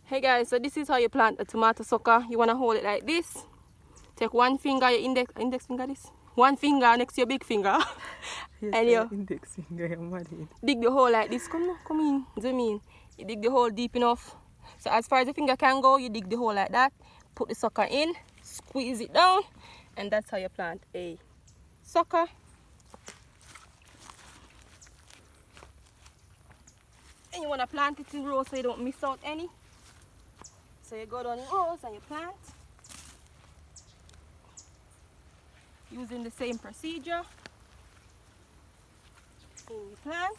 Hey guys, so this is how you plant a tomato sucker. You want to hold it like this. Take one finger, your index finger this. One finger next to your big finger. Yes, and you index finger, I'm mad. dig the hole like this. Come in, zoom in. You dig the hole deep enough. So as far as the finger can go, you dig the hole like that. Put the sucker in, squeeze it down, and that's how you plant a sucker. And you want to plant it in rows so you don't miss out any. So you go down in rows and you plant. Using the same procedure. And you plant.